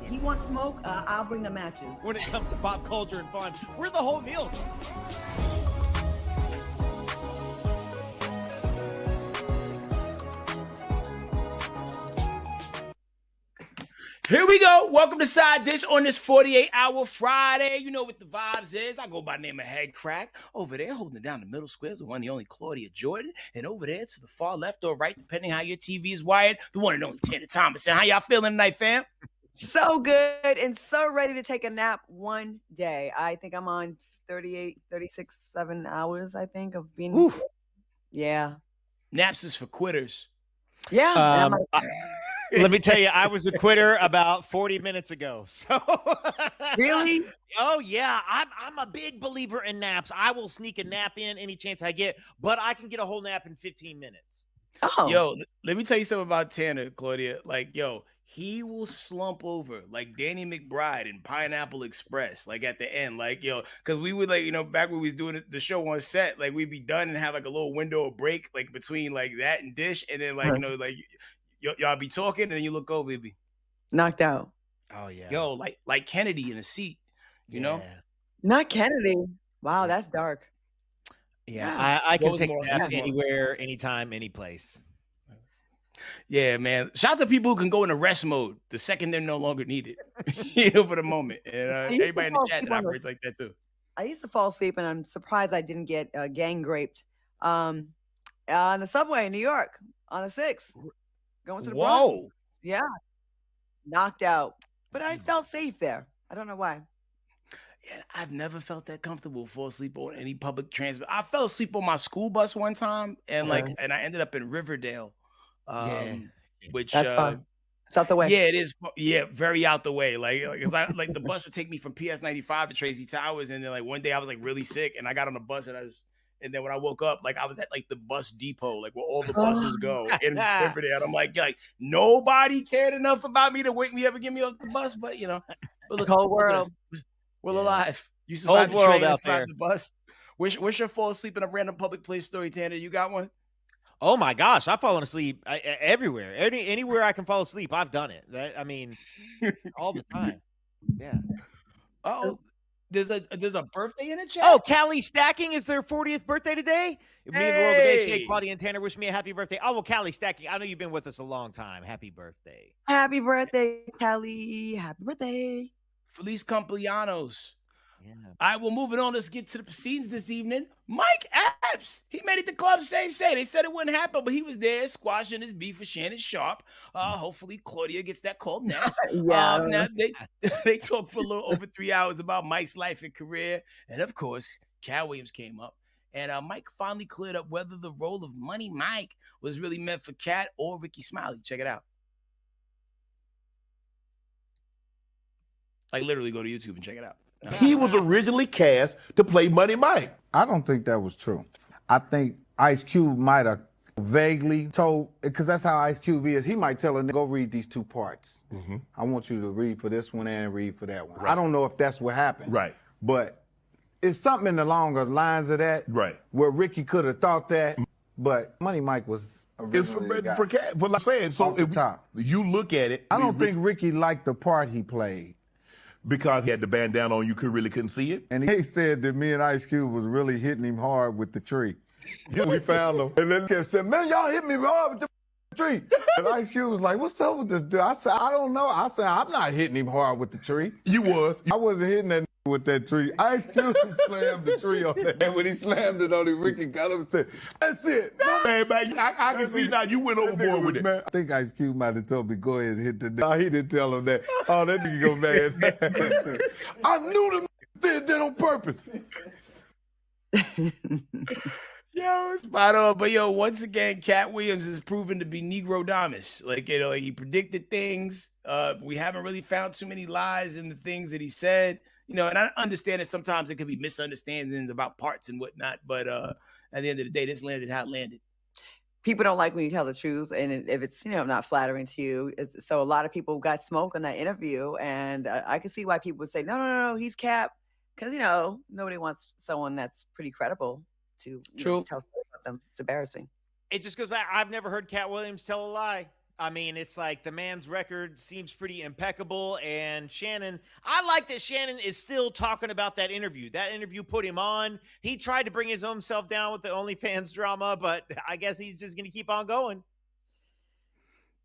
He wants smoke, I'll bring the matches. When it comes to pop culture and fun, we're the whole meal. Here we go. Welcome to Side Dish on this 48-hour Friday. You know what the vibes is. I go by the name of Headkrack. Over there, holding it down the middle square is the one, the only Claudia Jordan. And over there to the far left or right, depending how your TV is wired, the one and only Thomason. How y'all feeling tonight, fam? So good and so ready to take a nap one day. I think I'm on 38, 36, 7 hours, I think, of being. Oof. Yeah. Naps is for quitters. Yeah. Let me tell you, I was a quitter about 40 minutes ago. So Really? Oh yeah, I'm a big believer in naps. I will sneak a nap in any chance I get, but I can get a whole nap in 15 minutes. Oh. Yo, let me tell you something about Tanner, Claudia. Like, yo, he will slump over like Danny McBride in Pineapple Express, like at the end, like, yo, because we would, like, you know, back when we was doing the show on set, like we'd be done and have like a little window of break, like between like that and dish, and then like, you know, like y'all be talking and then you look over, it'd be knocked out. Oh yeah. Yo, like Kennedy in a seat, you know? Not Kennedy. Wow, that's dark. Yeah, I can take a nap anywhere, anytime, any place. Yeah, man. Shout out to people who can go into rest mode the second they're no longer needed, you know, for the moment. And everybody in the chat that operates like that too. I used to fall asleep, and I'm surprised I didn't get gang raped on the subway in New York on the 6th. Going to the Bronx. Yeah. Knocked out. But I felt safe there. I don't know why. Yeah, I've never felt that comfortable fall asleep on any public transport. I fell asleep on my school bus one time, and and I ended up in Riverdale. Which that's fun. It's out the way. Yeah, it is. Yeah, very out the way. Like the bus would take me from PS 95 to Tracy Towers, and then like one day I was like really sick, and I got on the bus, and then when I woke up, like I was at like the bus depot, like where all the buses go in Riverdale. I'm like nobody cared enough about me to wake me up and get me off the bus, but you know, but look, whole world, we're alive. You survived the train, out there. The bus. What's your fall asleep in a random public place story, Tanner? You got one? Oh my gosh, I've fallen asleep everywhere. Anywhere I can fall asleep, I've done it. I mean, all the time. Yeah. Oh, there's a birthday in the chat. Oh, Callie Stacking is their 40th birthday today. Me and the world of Shay, Claudia and Tanner wish me a happy birthday. Oh well, Callie Stacking, I know you've been with us a long time. Happy birthday. Happy birthday, Callie. Happy birthday. Feliz cumpleaños. Yeah. All right, well, moving on. Let's get to the proceedings this evening. Mike Epps, he made it to Club Shay Shay. They said it wouldn't happen, but he was there squashing his beef with Shannon Sharpe. Hopefully, Claudia gets that call next. Now they talked for a little over 3 hours about Mike's life and career, and of course, Cat Williams came up, and Mike finally cleared up whether the role of Money Mike was really meant for Cat or Ricky Smiley. Check it out. Like literally, go to YouTube and check it out. He was originally cast to play Money Mike. I don't think that was true. I think Ice Cube might have vaguely told, because that's how Ice Cube is. He might tell a nigga, go read these two parts. Mm-hmm. I want you to read for this one and read for that one. Right. I don't know if that's what happened. Right. But it's something along the lines of that. Right. Where Ricky could have thought that, but Money Mike was originally for like I'm saying, so if you look at it. I don't think Ricky liked the part he played. Because he had the bandana on, you couldn't see it. And he said that me and Ice Cube was really hitting him hard with the tree. We found him. And then he kept saying, man, y'all hit me hard with the tree. And Ice Cube was like, what's up with this dude? I said, I don't know. I said, I'm not hitting him hard with the tree. You was. I wasn't hitting that with that tree. Ice Cube slammed the tree on that. And when he slammed it on it, Ricky got up and said, that's it. No, man, I can see now you went overboard with it. Man, I think Ice Cube might have told me, go ahead and hit the No, he didn't tell him that. Oh, that nigga go mad. I knew them did that on purpose. Yo, spot on. But yo, once again, Cat Williams is proven to be Negrodamus. Like, you know, he predicted things. We haven't really found too many lies in the things that he said. You know, and I understand that sometimes it could be misunderstandings about parts and whatnot. But at the end of the day, this landed how it landed. People don't like when you tell the truth, and if it's, you know, not flattering to you. So a lot of people got smoke in that interview, and I can see why people would say, no, he's Cap, because, you know, nobody wants someone that's pretty credible to tell stories about them. It's embarrassing. It just goes back. I've never heard Cat Williams tell a lie. I mean, it's like the man's record seems pretty impeccable. And Shannon, I like that Shannon is still talking about that interview. That interview put him on. He tried to bring his own self down with the OnlyFans drama, but I guess he's just going to keep on going.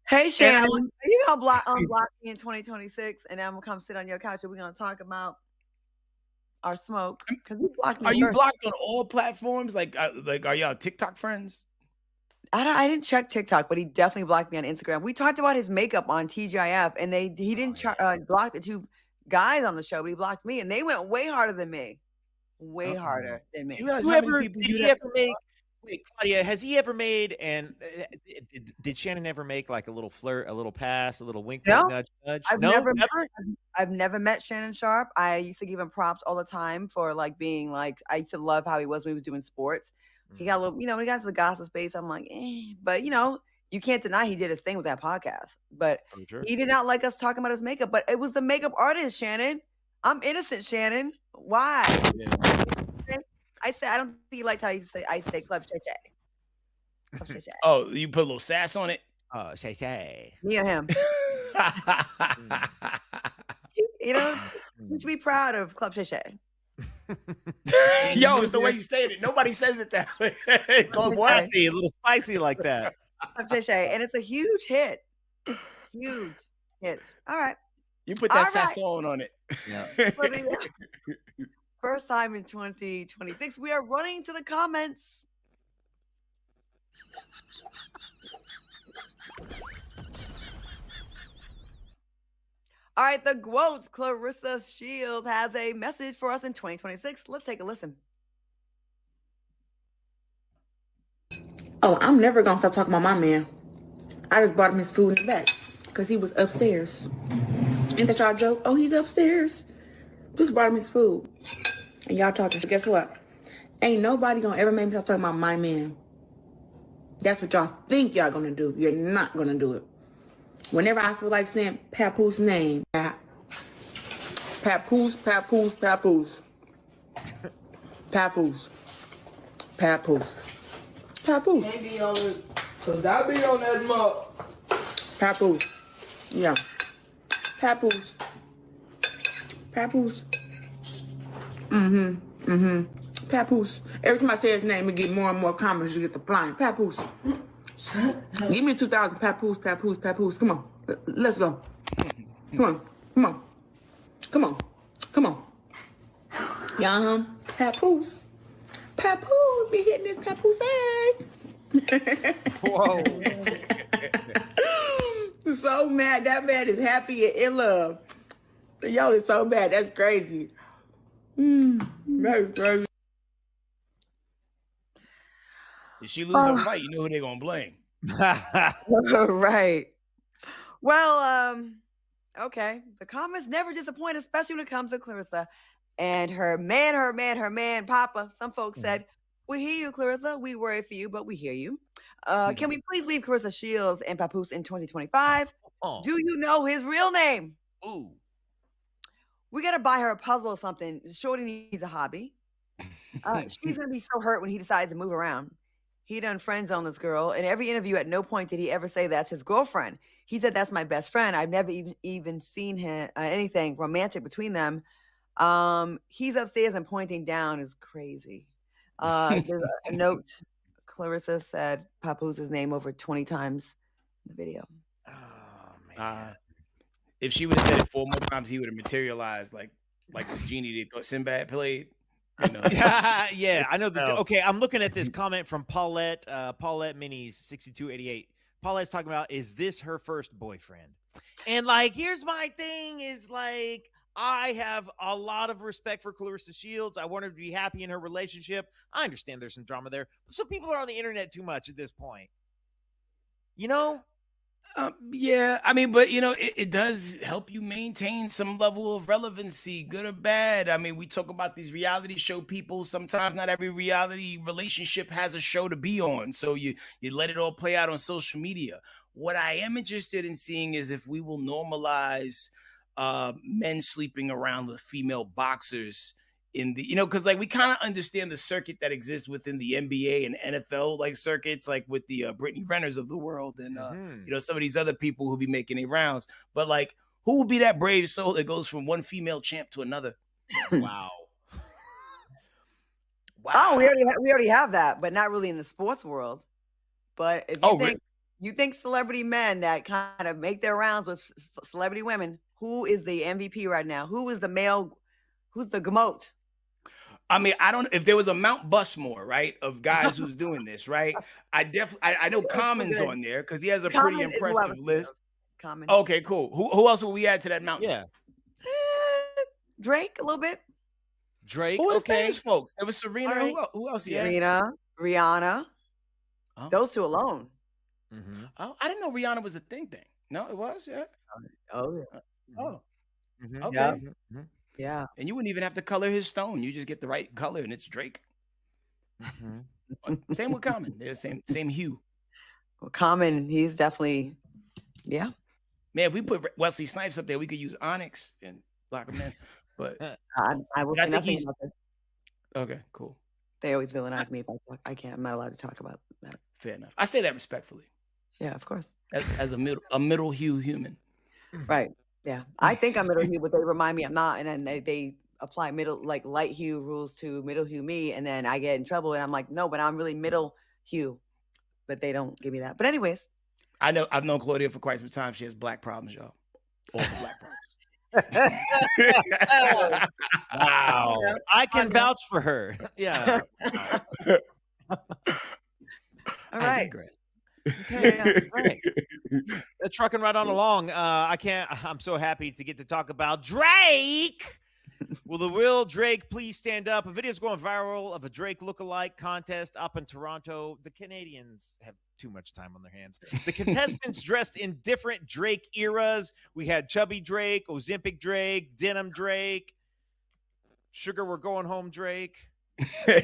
Hey, Shannon, are you going to unblock me in 2026? And then I'm going to come sit on your couch and we're going to talk about our smoke. Because you blocked me. Are you blocked on all platforms? Like are y'all TikTok friends? I didn't check TikTok, but he definitely blocked me on Instagram. We talked about his makeup on TGIF, and he didn't block the two guys on the show, but he blocked me, and they went way harder than me. Way harder than me. Wait, Claudia, has he ever made, and did Shannon ever make like a little flirt, a little pass, a little wink, nudge? I've never met Shannon Sharpe. I used to give him props all the time for like being like, I used to love how he was when he was doing sports. He got a little, when he got to the gossip space, I'm like, but you can't deny he did his thing with that podcast. But he did not like us talking about his makeup. But it was the makeup artist, Shannon. I'm innocent, Shannon. Why? Yeah. I don't think he liked how I say Club Shay Shay. Club Shay Shay. Oh, you put a little sass on it? Oh, Shay Shay. Me or him. You should be proud of Club Shay Shay. Yo, it's the way you say it. Nobody says it that way. It's a little spicy like that. Club Shay Shay, and it's a huge hit. Huge hits. All right. You put that sasson on it. Yeah. First time in 2026, we are running to the comments. All right, the quotes. Claressa Shields has a message for us in 2026. Let's take a listen. Oh, I'm never going to stop talking about my man. I just brought him his food in the back because he was upstairs. Ain't that y'all joke? Oh, he's upstairs. Just brought him his food. And y'all talking. So guess what? Ain't nobody going to ever make me stop talking about my man. That's what y'all think y'all going to do. You're not going to do it. Whenever I feel like saying Papoose name, Papoose. Papoose. Can't be on it, cause I be on that mug. Papoose. Yeah. Papoose. Papoose. Every time I say his name, we get more and more comments. You get the flying. Papoose. Give me 2,000. Papoose. Come on. Let's go. Come on. Y'all, Papoose. Papoose be hitting this Papoose egg. Whoa. So mad. That man is happy and in love. Y'all is so bad. That's crazy. That is crazy. If she lose a fight, you know who they're going to blame. Right. Well, okay. The comments never disappoint, especially when it comes to Claressa and her man, Papa. Some folks said, we hear you, Claressa. We worry for you, but we hear you. Can we please leave Claressa Shields and Papoose in 2025? Do you know his real name? Ooh. We got to buy her a puzzle or something. Shorty needs a hobby. She's going to be so hurt when he decides to move around. He done friend zone this girl. In every interview, at no point did he ever say that's his girlfriend. He said, that's my best friend. I've never even seen him anything romantic between them. He's upstairs and pointing down is crazy. There's a note. Claressa said Papoose's name over 20 times in the video. Oh, man. If she would have said it 4 more times, he would have materialized like the genie they thought Sinbad played. Yeah, I know. Okay, I'm looking at this comment from Paulette. Paulette Minis 6288. Paulette's talking about, is this her first boyfriend? And like, here's my thing: is like, I have a lot of respect for Claressa Shields. I want her to be happy in her relationship. I understand there's some drama there, but some people are on the internet too much at this point. Yeah, I mean, but it does help you maintain some level of relevancy, good or bad. I mean, we talk about these reality show people. Sometimes not every reality relationship has a show to be on. So you let it all play out on social media. What I am interested in seeing is if we will normalize men sleeping around with female boxers in the, because like we kind of understand the circuit that exists within the NBA and NFL like circuits, like with the Brittany Renners of the world and some of these other people who be making their rounds. But like, who will be that brave soul that goes from one female champ to another? Wow. Wow. Oh, we already have that, but not really in the sports world. But if you think celebrity men that kind of make their rounds with celebrity women, who is the MVP right now? Who is the male? Who's the GMOT? I mean, I don't. If there was a Mount Busmore, right, of guys who's doing this, right? I know Common's on there because he has a pretty impressive list. Common. Okay, cool. Who else will we add to that mountain? Yeah, Drake a little bit. Drake. Who are the famous folks? There was Serena. Right. Who else? Serena, Rihanna. Oh. Those two alone. Mm-hmm. Oh, I didn't know Rihanna was a thing. No, it was. Yeah. Oh yeah. Oh. Mm-hmm. Okay. Yeah. Mm-hmm. Yeah. And you wouldn't even have to color his stone. You just get the right color, and it's Drake. Mm-hmm. Same with Common. They're the same hue. Well, Common, he's definitely, yeah. Man, if we put Wesley Snipes up there, we could use Onyx and lock him in. But I will say nothing about this. Okay, cool. They always villainize me if I talk. I can't. I'm not allowed to talk about that. Fair enough. I say that respectfully. Yeah, of course. As a middle hue human. Right. Yeah. I think I'm middle hue, but they remind me I'm not. And then they apply light hue rules to middle hue me. And then I get in trouble and I'm like, no, but I'm really middle hue. But they don't give me that. But anyways. I've known Claudia for quite some time. She has black problems, y'all. All the black problems. Wow. I can vouch for her. Yeah. All right. Okay, yeah, right. Trucking right on along. I'm so happy to get to talk about Drake. Will the real Drake please stand up? A video is going viral of a Drake lookalike contest up in Toronto. The Canadians have too much time on their hands. The contestants dressed in different Drake eras. We had Chubby Drake, Ozempic Drake, Denim Drake, Sugar We're Going Home Drake. Oh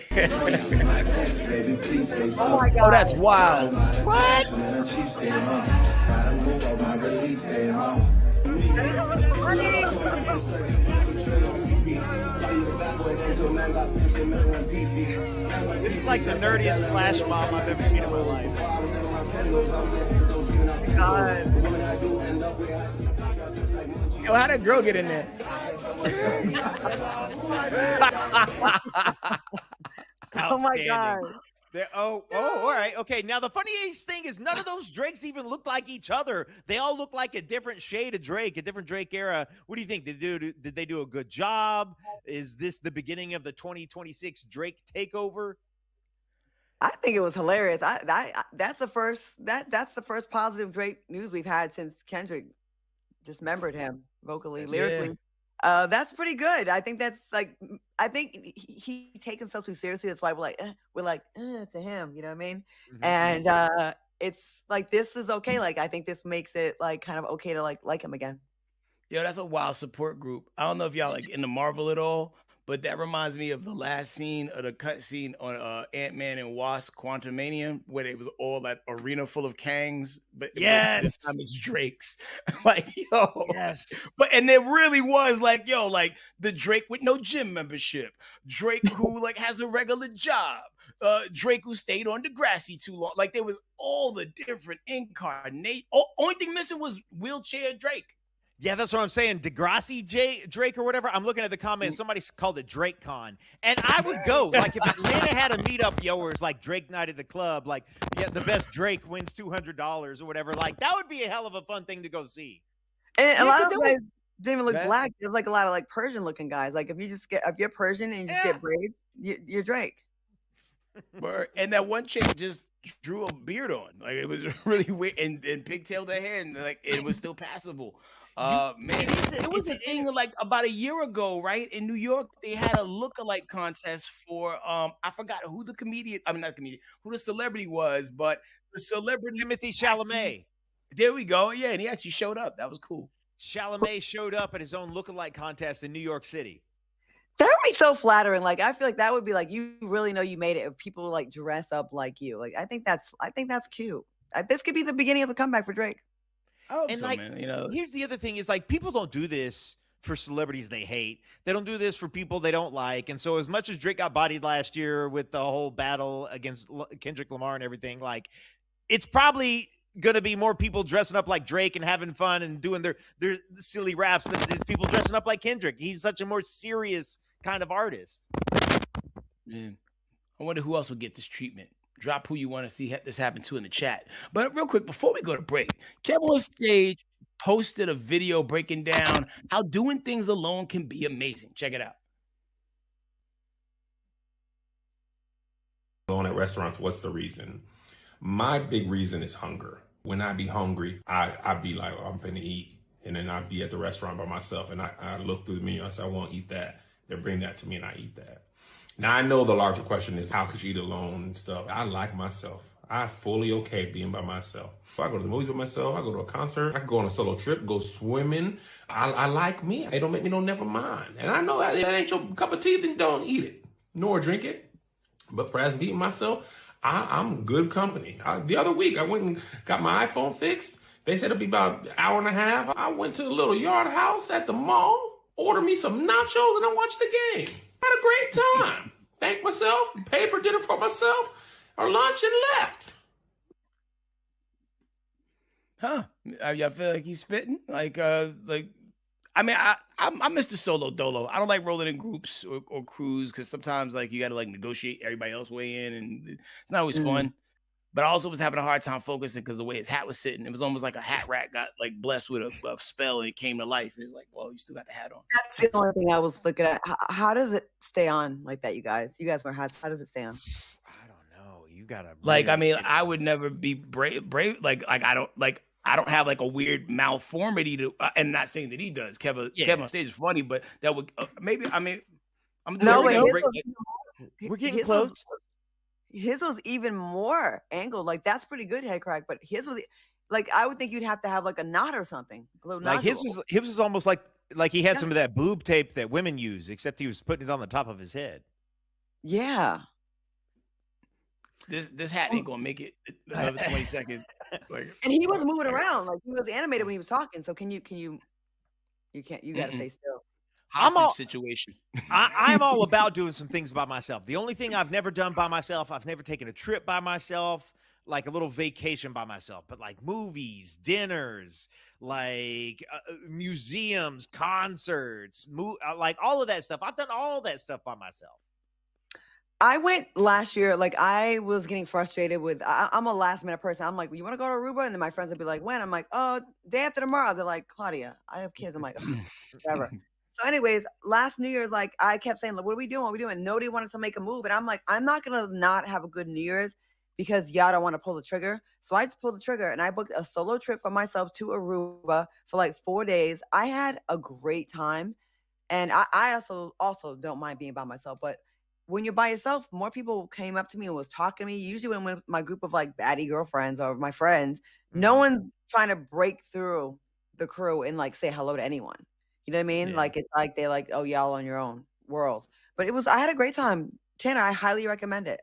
my God. Oh, that's wild. What? This is like the nerdiest flash mob I've ever seen in my life. God. Yo, how'd that girl get in there? Oh my God. All right. Okay. Now, the funniest thing is none of those Drakes even look like each other. They all look like a different shade of Drake, a different Drake era. What do you think? Did they do a good job? Is this the beginning of the 2026 Drake takeover? I think it was hilarious. That's the first positive Drake news we've had since Kendrick dismembered him vocally, lyrically. Yeah. That's pretty good. I think that's I think he takes himself too seriously. That's why we're like to him. You know what I mean? Mm-hmm. And it's like, this is okay. Like, I think this makes it like kind of okay to like him again. Yo, that's a wild support group. I don't know if y'all into Marvel at all, but that reminds me of the last scene of the cut scene on Ant-Man and Wasp Quantumania, where it was all that arena full of Kangs, but this time it's Drakes. Yes. And it really was the Drake with no gym membership, Drake who has a regular job, Drake who stayed on Degrassi too long. There was all the different incarnate. Only thing missing was wheelchair Drake. Yeah, that's what I'm saying. Degrassi Drake or whatever. I'm looking at the comments. Somebody called it Drake Con. And I would go. If Atlanta had a meetup, where it's like Drake night at the club, the best Drake wins $200 or whatever. That would be a hell of a fun thing to go see. And a lot of guys didn't even look black. There's a lot of Persian looking guys. If you're Persian and you just get braids, you're Drake. And that one chick just drew a beard on. It was really weird and pigtailed her hair, and it was still passable. Man, it was a thing about a year ago, right? In New York, they had a lookalike contest for I forgot who the who the celebrity was, but the celebrity Timothy Chalamet. There we go. Yeah, and he actually showed up. That was cool. Chalamet showed up at his own lookalike contest in New York City. That would be so flattering. I feel like that would be you really know you made it if people dress up like you. I think that's cute. This could be the beginning of a comeback for Drake. And man, here's the other thing is people don't do this for celebrities they hate. They don't do this for people they don't like. And so as much as Drake got bodied last year with the whole battle against Kendrick Lamar and everything, like, it's probably going to be more people dressing up like Drake and having fun and doing their silly raps than it is people dressing up like Kendrick. He's such a more serious kind of artist. Man, I wonder who else would get this treatment. Drop who you want to see this happen to in the chat. But real quick, before we go to break, Kevin on stage posted a video breaking down how doing things alone can be amazing. Check it out. Alone at restaurants, what's the reason? My big reason is hunger. When I be hungry, I be like, oh, I'm finna eat. And then I'd be at the restaurant by myself and I look through the menu. I say, I want to eat that. They bring that to me and I eat that. Now, I know the larger question is, how could you eat alone and stuff? I like myself. I'm fully okay being by myself. I go to the movies by myself. I go to a concert. I can go on a solo trip, go swimming. I like me. It don't make me no never mind. And I know that ain't your cup of tea, then don't eat it, nor drink it. But for as being myself, I'm good company. The other week, I went and got my iPhone fixed. They said it'd be about an hour and a half. I went to the little yard house at the mall, ordered me some nachos, and I watched the game. Had a great time. Thanked myself, paid for dinner for myself, or lunch, and left. Huh? Y'all feel like he's spitting? I mean, I'm Mr. Solo Dolo. I don't like rolling in groups or crews because sometimes like you got to like negotiate everybody else way in, and it's not always fun. But I also was having a hard time focusing because the way his hat was sitting, it was almost like a hat rack got like blessed with a spell and it came to life. And it's like, well, you still got the hat on. That's the only thing I was looking at. How does it stay on like that, you guys? You guys wear hats. How does it stay on? I don't know. You gotta like. I mean, I would never be brave. Like I don't have like a weird malformity to, and not saying that he does. Kevin on stage is funny, but that would maybe. I mean, I'm we're getting close. His was even more angled. Like that's pretty good, Headkrack. But his was like I would think you'd have to have like a knot or something. A little like his was almost like he had some of that boob tape that women use, except he was putting it on the top of his head. Yeah. This hat ain't gonna make it another 20 seconds. Like, and he was moving around, like he was animated when he was talking. So you gotta stay still. Hostage situation. I'm all about doing some things by myself. The only thing I've never done by myself, I've never taken a trip by myself, like a little vacation by myself, but like movies, dinners, like museums, concerts, like all of that stuff. I've done all that stuff by myself. I went last year, like I was getting frustrated with, I'm a last minute person. I'm like, you want to go to Aruba? And then my friends would be like, when? I'm like, oh, day after tomorrow. They're like, Claudia, I have kids. I'm like, oh, whatever. So anyways, last New Year's, like I kept saying, like, what are we doing? What are we doing? Nobody wanted to make a move. And I'm like, I'm not going to not have a good New Year's because y'all don't want to pull the trigger. So I just pulled the trigger and I booked a solo trip for myself to Aruba for like 4 days. I had a great time. And I also don't mind being by myself. But when you're by yourself, more people came up to me and was talking to me. Usually when I'm with my group of like baddie girlfriends or my friends, no one's trying to break through the crew and like say hello to anyone. You know what I mean? Yeah. Like it's like they're like, oh, y'all on your own world. But I had a great time. Tanner, I highly recommend it.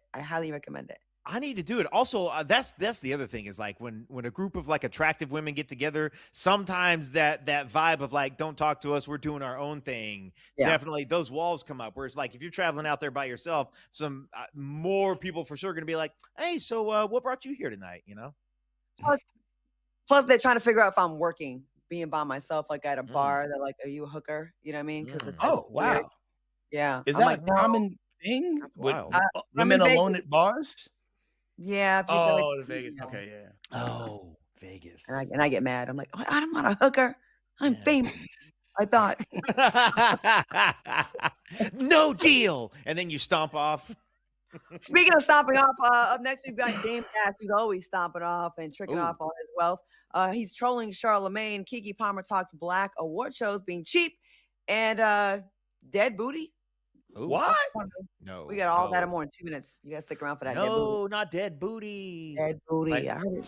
I need to do it. Also, that's the other thing is like when a group of like attractive women get together, sometimes that vibe of like, don't talk to us, we're doing our own thing. Yeah. Definitely those walls come up. Whereas like if you're traveling out there by yourself, some more people for sure are going to be like, hey, so what brought you here tonight? You know? Plus they're trying to figure out if I'm working, being by myself, like at a bar. They're like, are you a hooker? You know what I mean? Because it's wow. Weird. Yeah. Is that like, a common thing with women alone at bars? Yeah. Oh, like, Vegas. Okay, yeah. Oh, Vegas. And I get mad. I'm like, oh, I'm not a hooker. I'm famous. I thought. No deal. And then you stomp off. Speaking of stomping off, up next we've got Dame Dash, who's always stomping off and tricking off on his wealth. He's trolling Charlamagne. Keke Palmer talks black award shows being cheap and dead booty. Ooh. What? No. We got all that and more in 2 minutes. You guys stick around for that. No, dead booty. Not dead booty. Dead booty. Like, I heard it.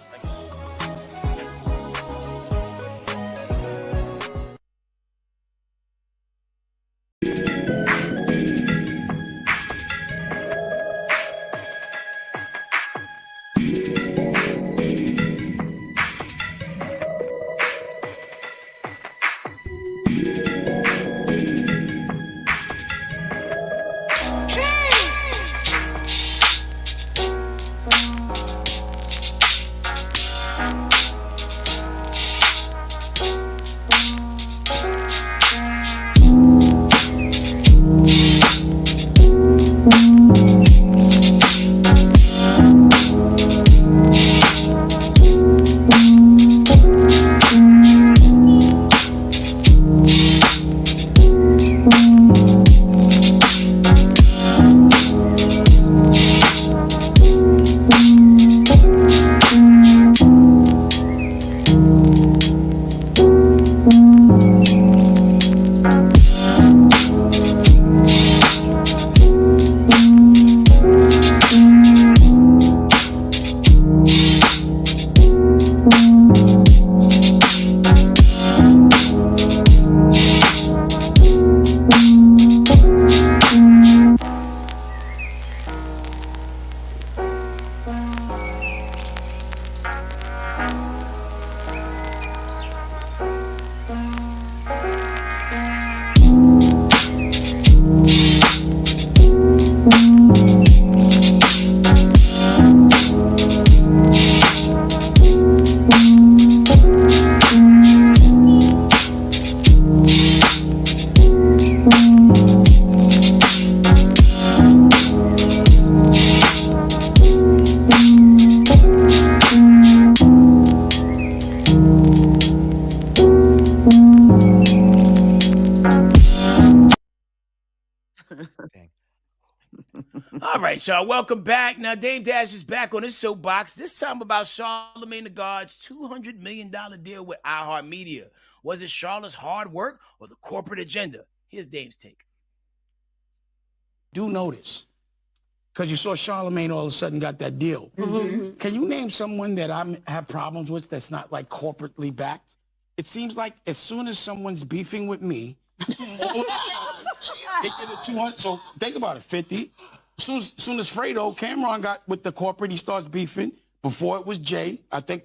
right, y'all. Welcome back. Now, Dame Dash is back on his soapbox, this time about Charlamagne Tha God's $200 million deal with iHeartMedia. Was it Charlotte's hard work or the corporate agenda? Here's Dame's take. Do notice, because you saw Charlamagne all of a sudden got that deal. Mm-hmm. Can you name someone that I have problems with that's not like corporately backed? It seems like as soon as someone's beefing with me, they get a 200. So think about it, 50. Soon as Fredo, Cameron got with the corporate, he starts beefing. Before it was Jay, I think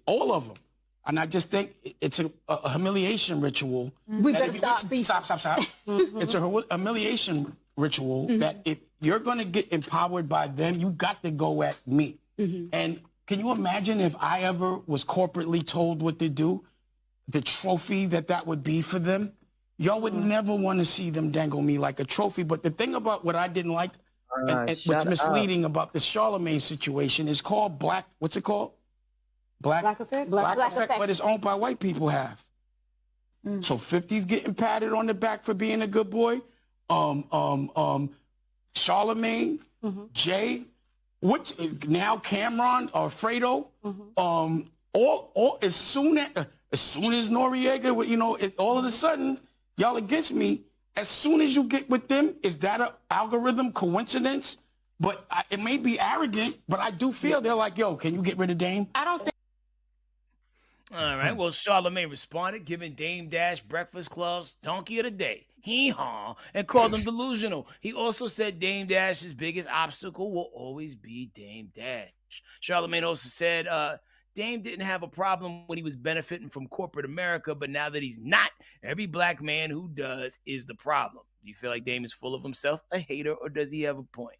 all of them. And I just think it's a humiliation ritual. We better stop beefing. Stop. Mm-hmm. It's a humiliation ritual that if you're going to get empowered by them, you got to go at me. Mm-hmm. And can you imagine if I ever was corporately told what to do, the trophy that would be for them? Y'all would never want to see them dangle me like a trophy. But the thing about what I didn't like and what's misleading about the Charlamagne situation is called what's it called? Black Effect? Black Effect, but it's owned by white people half. So 50's getting patted on the back for being a good boy. Charlamagne, Jay, now Cameron or Fredo, all as soon as Noriega, all of a sudden, y'all against me. As soon as you get with them, is that an algorithm coincidence? But it may be arrogant, but I do feel they're like, yo, can you get rid of Dame? I don't think. All right. Well, Charlamagne responded, giving Dame Dash Breakfast Club's Donkey of the Day, hee-haw, and called him delusional. He also said Dame Dash's biggest obstacle will always be Dame Dash. Charlamagne also said Dame didn't have a problem when he was benefiting from corporate America, but now that he's not, every black man who does is the problem. Do you feel like Dame is full of himself, a hater, or does he have a point?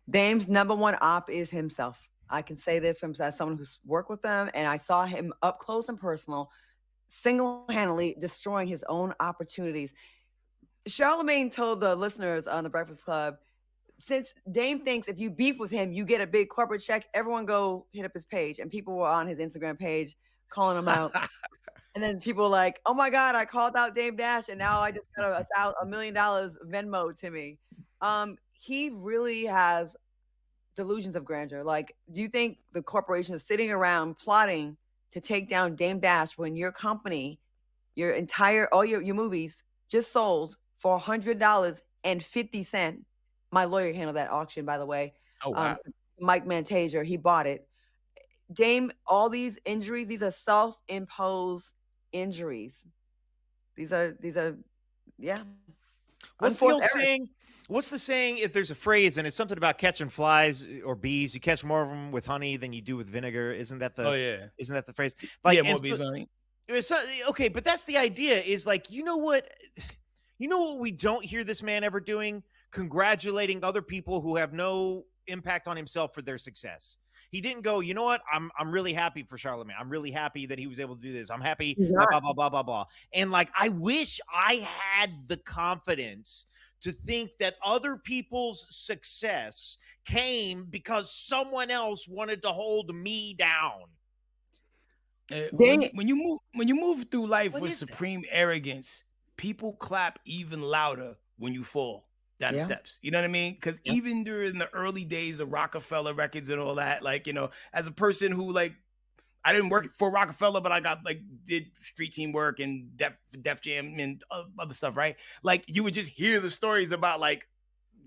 Dame's number one op is himself. I can say this from as someone who's worked with them, and I saw him up close and personal, single-handedly destroying his own opportunities. Charlamagne told the listeners on the Breakfast Club, since Dame thinks if you beef with him, you get a big corporate check, everyone go hit up his page. And people were on his Instagram page calling him out. And then people were like, oh my God, I called out Dame Dash and now I just got $1 million Venmo to me. He really has delusions of grandeur. Like, do you think the corporation is sitting around plotting to take down Dame Dash when your company, all your movies just sold for $100.50? My lawyer handled that auction, by the way. Oh, wow. Mike Mantaser, he bought it. Dame, all these injuries, these are self-imposed injuries. These are, yeah. What's the old saying? What's the saying? If there's a phrase and it's something about catching flies or bees, you catch more of them with honey than you do with vinegar. Isn't that the? Oh yeah. Isn't that the phrase? Like, yeah, more bees than honey. Okay, but that's the idea. Is like, you know what we don't hear this man ever doing? Congratulating other people who have no impact on himself for their success. He didn't go, you know what? I'm really happy for Charlamagne. I'm really happy that he was able to do this. I'm happy, blah, blah, blah, blah, blah. And like, I wish I had the confidence to think that other people's success came because someone else wanted to hold me down. When you move through life with supreme arrogance, people clap even louder when you fall down the steps. You know what I mean? Because even during the early days of Rockefeller Records and all that, like, you know, as a person who, like, I didn't work for Rockefeller, but I got, like, did street team work and Def Jam and other stuff, right? Like, you would just hear the stories about, like,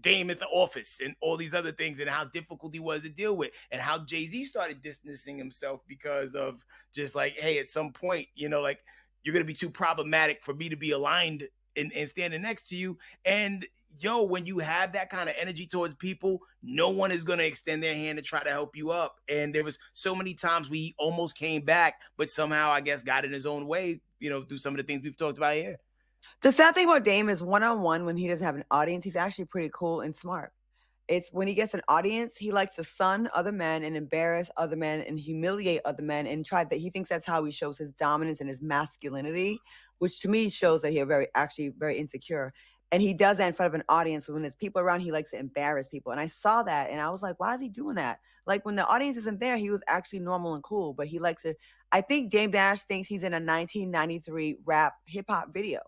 Dame at the office and all these other things and how difficult he was to deal with and how Jay-Z started distancing himself because of just like, hey, at some point, you know, like, you're going to be too problematic for me to be aligned and standing next to you. And yo, when you have that kind of energy towards people, no one is going to extend their hand to try to help you up. And there was so many times we almost came back, but somehow I guess got in his own way, you know, through some of the things we've talked about here. The sad thing about Dame is one-on-one, when he doesn't have an audience, he's actually pretty cool and smart. It's when he gets an audience, he likes to sun other men and embarrass other men and humiliate other men and he thinks that's how he shows his dominance and his masculinity, which to me shows that he's very insecure. And he does that in front of an audience. When there's people around, he likes to embarrass people. And I saw that and I was like, why is he doing that? Like, when the audience isn't there, he was actually normal and cool, but he likes to, I think Dame Dash thinks he's in a 1993 rap hip hop video.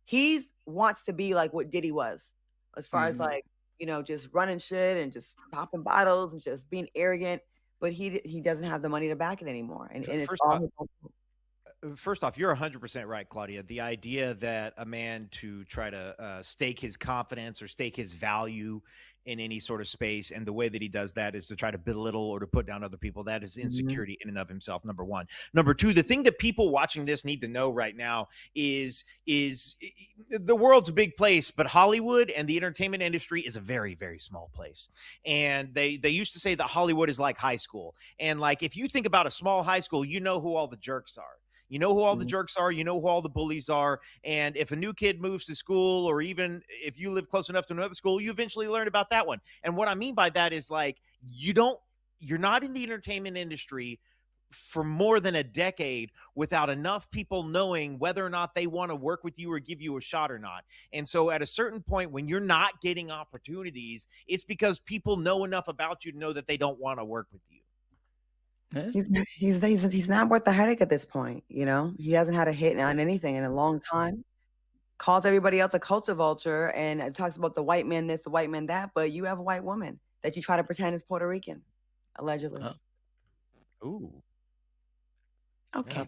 He wants to be like what Diddy was, as far as like just running shit and just popping bottles and just being arrogant. But he doesn't have the money to back it anymore, and it's all his own fault. First off, you're 100% right, Claudia. The idea that a man to try to stake his confidence or stake his value in any sort of space, and the way that he does that is to try to belittle or to put down other people, that is insecurity in and of himself, number one. Number two, the thing that people watching this need to know right now is the world's a big place, but Hollywood and the entertainment industry is a very, very small place. And they used to say that Hollywood is like high school. And like, if you think about a small high school, you know who all the jerks are. You know who all the jerks are. You know who all the bullies are. And if a new kid moves to school, or even if you live close enough to another school, you eventually learn about that one. And what I mean by that is like, you're not in the entertainment industry for more than a decade without enough people knowing whether or not they want to work with you or give you a shot or not. And so at a certain point, when you're not getting opportunities, it's because people know enough about you to know that they don't want to work with you. He's not worth the headache at this point. He hasn't had a hit on anything in a long time. Calls everybody else a culture vulture and talks about the white man this, the white man that, but you have a white woman that you try to pretend is Puerto Rican, allegedly. Ooh. Okay.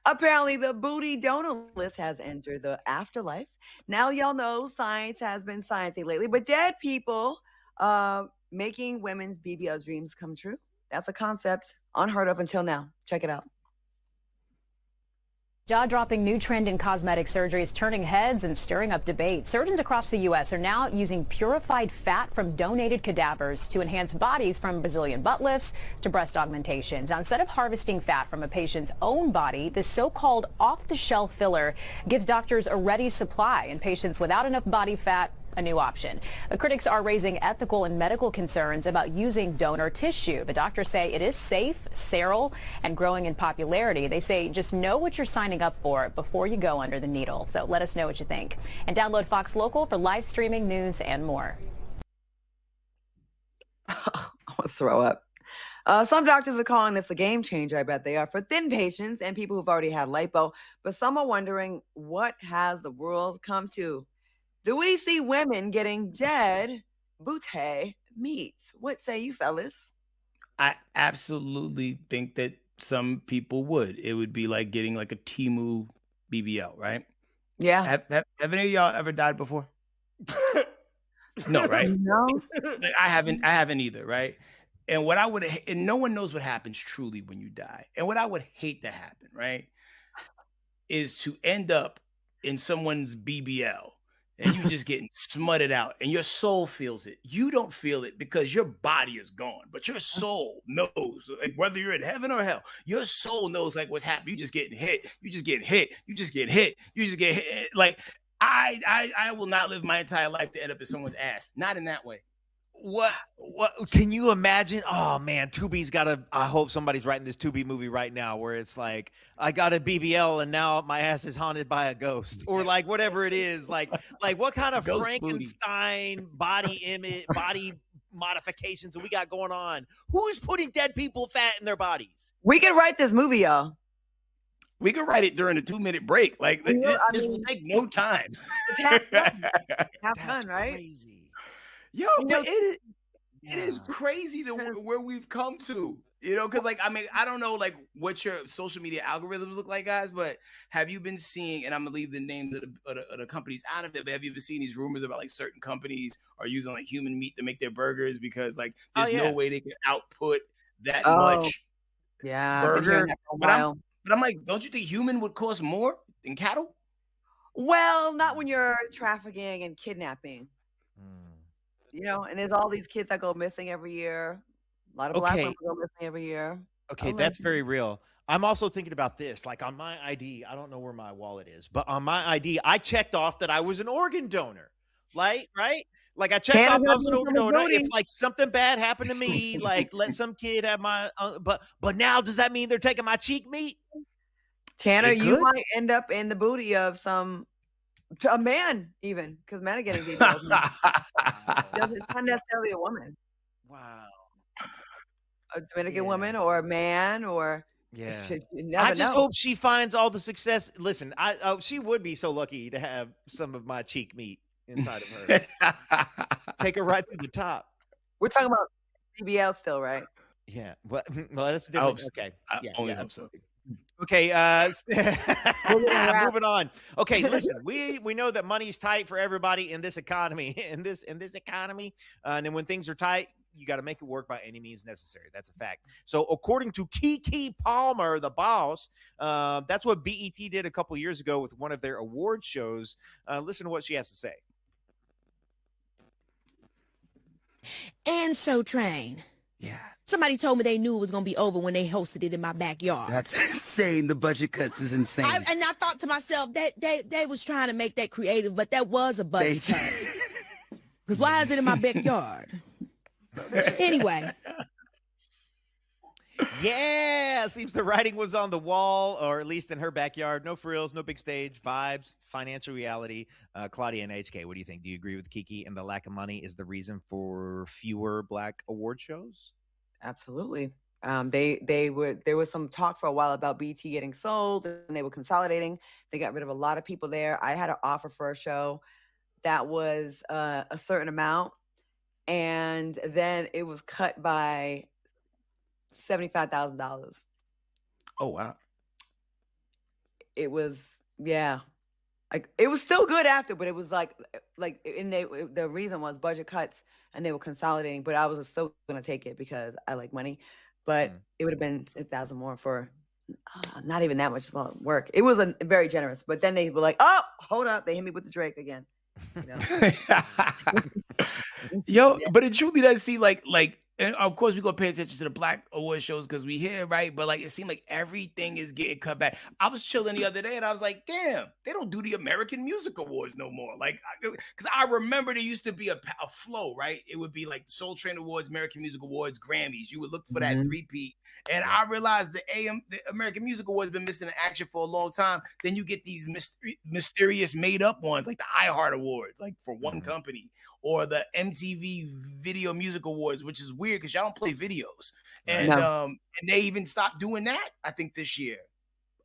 Apparently the booty donor list has entered the afterlife. Now y'all know science has been sciencing lately, but dead people making women's BBL dreams come true. That's a concept unheard of until now. Check it out. Jaw-dropping new trend in cosmetic surgery is turning heads and stirring up debate. Surgeons across the U.S. are now using purified fat from donated cadavers to enhance bodies, from Brazilian butt lifts to breast augmentations. Now, instead of harvesting fat from a patient's own body, this so-called off-the-shelf filler gives doctors a ready supply, and patients without enough body fat a new option. The critics are raising ethical and medical concerns about using donor tissue, but doctors say it is safe, sterile, and growing in popularity. They say just know what you're signing up for before you go under the needle. So let us know what you think. And download Fox Local for live streaming news and more. I want to throw up. Some doctors are calling this a game changer. I bet they are, for thin patients and people who've already had lipo. But some are wondering, what has the world come to? Do we see women getting dead booty meat? What say you, fellas? I absolutely think that some people would. It would be like getting like a Temu BBL, right? Yeah. Have any of y'all ever died before? No, right? No. Like, I haven't either, right? And what I would, and no one knows what happens truly when you die. And what I would hate to happen, right, is to end up in someone's BBL. And you just getting smutted out, and your soul feels it. You don't feel it because your body is gone, but your soul knows, like, whether you're in heaven or hell, your soul knows like what's happening. You just getting hit. You just getting hit. You just getting hit. You just get hit. Like I will not live my entire life to end up in someone's ass. Not in that way. What can you imagine? Oh man, Tubi's got a, I hope somebody's writing this Tubi movie right now where it's like, I got a BBL and now my ass is haunted by a ghost, or like whatever it is. Like what kind of Ghost Frankenstein body image, body modifications that we got going on? Who's putting dead people fat in their bodies? We can write this movie, y'all. We can write it during a 2-minute break. Like this will take no time. It's half done. Half done, right? Crazy. Yo, but it is crazy to where we've come to, because like, I mean, I don't know like what your social media algorithms look like, guys, but have you been seeing, and I'm gonna leave the names of the companies out of it, but have you been seeing these rumors about like certain companies are using like human meat to make their burgers because like there's no way they can output that much burger? But I'm like, don't you think human would cost more than cattle? Well, not when you're trafficking and kidnapping. And there's all these kids that go missing every year. A lot of black women go missing every year. Okay, that's very real. I'm also thinking about this. Like on my ID, I don't know where my wallet is, but on my ID, I checked off that I was an organ donor. Like, right? Like I checked off I was an organ donor. If like something bad happened to me, like let some kid have my, but now does that mean they're taking my cheek meat? Tanner, you might end up in the booty of a man, even, because men are getting BBLs. It's not necessarily a woman. Wow. A Dominican woman or a man or I just hope she finds all the success. Listen, she would be so lucky to have some of my cheek meat inside of her. Take her right to the top. We're talking about BBL still, right? Yeah. Well, that's different. Okay. I only hope so. Okay, moving on. Okay, listen, we know that money's tight for everybody in this economy. In this economy, and then when things are tight, you got to make it work by any means necessary. That's a fact. So, according to Keke Palmer, the boss, that's what BET did a couple years ago with one of their award shows. Listen to what she has to say. And So Train. Yeah. Somebody told me they knew it was going to be over when they hosted it in my backyard. That's insane. The budget cuts is insane. And I thought to myself, that they was trying to make that creative, but that was a budget cut. Because why is it in my backyard? Anyway. Yeah, seems the writing was on the wall, or at least in her backyard. No frills, no big stage, vibes, financial reality. Claudia and HK, what do you think? Do you agree with Keke and the lack of money is the reason for fewer Black award shows? Absolutely. There was some talk for a while about BT getting sold, and they were consolidating. They got rid of a lot of people there. I had an offer for a show that was a certain amount, and then it was cut by $75,000. Oh wow! It was, yeah, like it was still good after, but it was like, the reason was budget cuts, and they were consolidating. But I was still gonna take it because I like money. But it would have been $6,000 more for not even that much work. It was very generous. But then they were like, "Oh, hold up!" They hit me with the Drake again. You know? Yo, but it truly does seem like, and of course, we gonna pay attention to the Black award shows because we here, right? But like, it seemed like everything is getting cut back. I was chilling the other day, and I was like, "Damn, they don't do the American Music Awards no more." Like, because I remember there used to be a flow, right? It would be like Soul Train Awards, American Music Awards, Grammys. You would look for that three-peat, and I realized the American Music Awards been missing in action for a long time. Then you get these mysterious made-up ones, like the iHeart Awards, like for one company, or the MTV Video Music Awards, which is weird because y'all don't play videos. And and they even stopped doing that, I think, this year,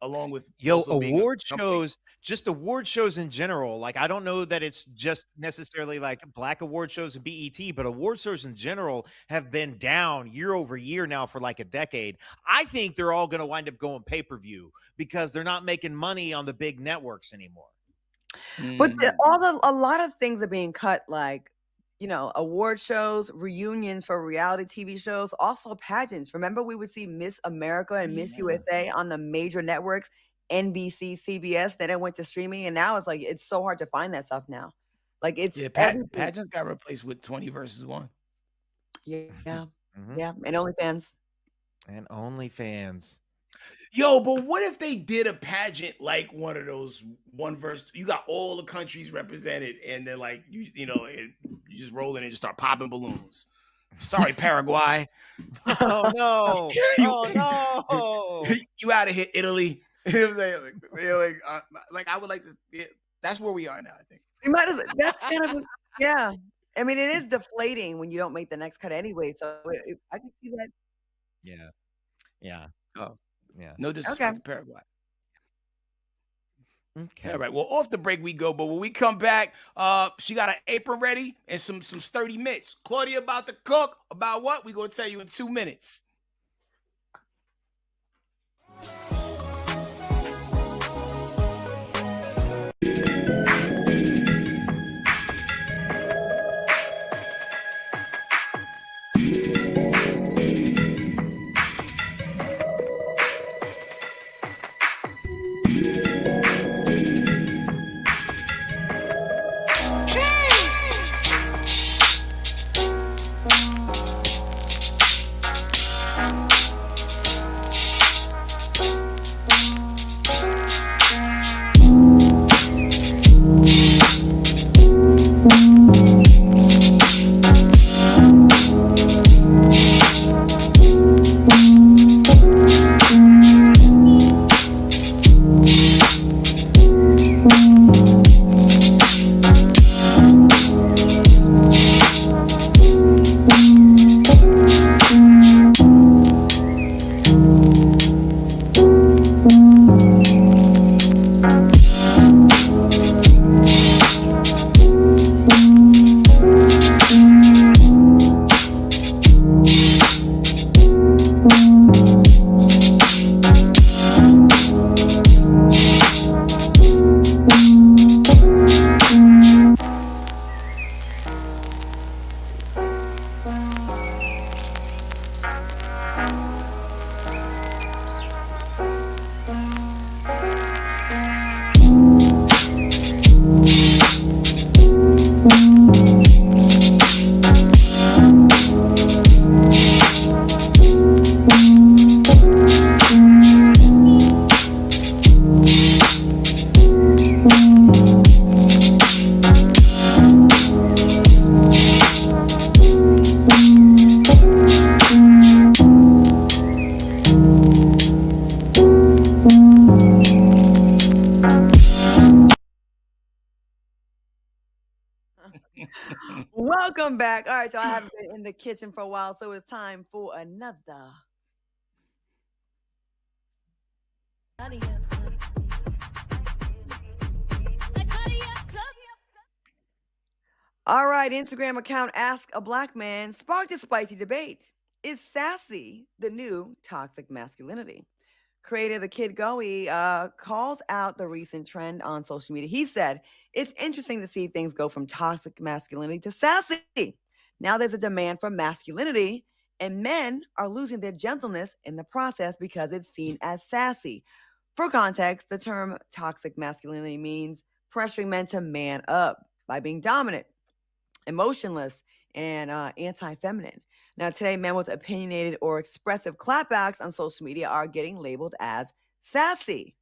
along with award shows, just award shows in general. Like, I don't know that it's just necessarily like Black award shows and BET, but award shows in general have been down year over year now for like a decade. I think they're all going to wind up going pay-per-view because they're not making money on the big networks anymore. But a lot of things are being cut, like, you know, award shows, reunions for reality TV shows, also pageants. Remember, we would see Miss America and Miss USA on the major networks, NBC, CBS. Then it went to streaming, and now it's like it's so hard to find that stuff now. Like, it's pageants got replaced with 20 versus 1. Yeah, yeah, and OnlyFans. Yo, but what if they did a pageant like one of those one verse? You got all the countries represented, and then like you just roll in and just start popping balloons. Sorry, Paraguay. Oh no! Oh no! You out of here, Italy. You know what I'm saying? Like I would like to. That's where we are now. I think you might as. That's kind of yeah. I mean, it is deflating when you don't make the next cut anyway. So I can see that. Yeah. Oh. Yeah. No disrespect to Paraguay. Okay. All right. Well, off the break we go, but when we come back, she got an apron ready and some sturdy mitts. Claudia about to cook. About what? We're gonna tell you in 2 minutes. Welcome back. All right, y'all. I haven't been in the kitchen for a while, so it's time for another. All right, Instagram account Ask a Black Man sparked a spicy debate. Is sassy the new toxic masculinity? Creator The Kid Goey calls out the recent trend on social media. He said, it's interesting to see things go from toxic masculinity to sassy. Now there's a demand for masculinity, and men are losing their gentleness in the process because it's seen as sassy. For context, the term toxic masculinity means pressuring men to man up by being dominant, emotionless, and anti-feminine. Now, today, men with opinionated or expressive clapbacks on social media are getting labeled as sassy.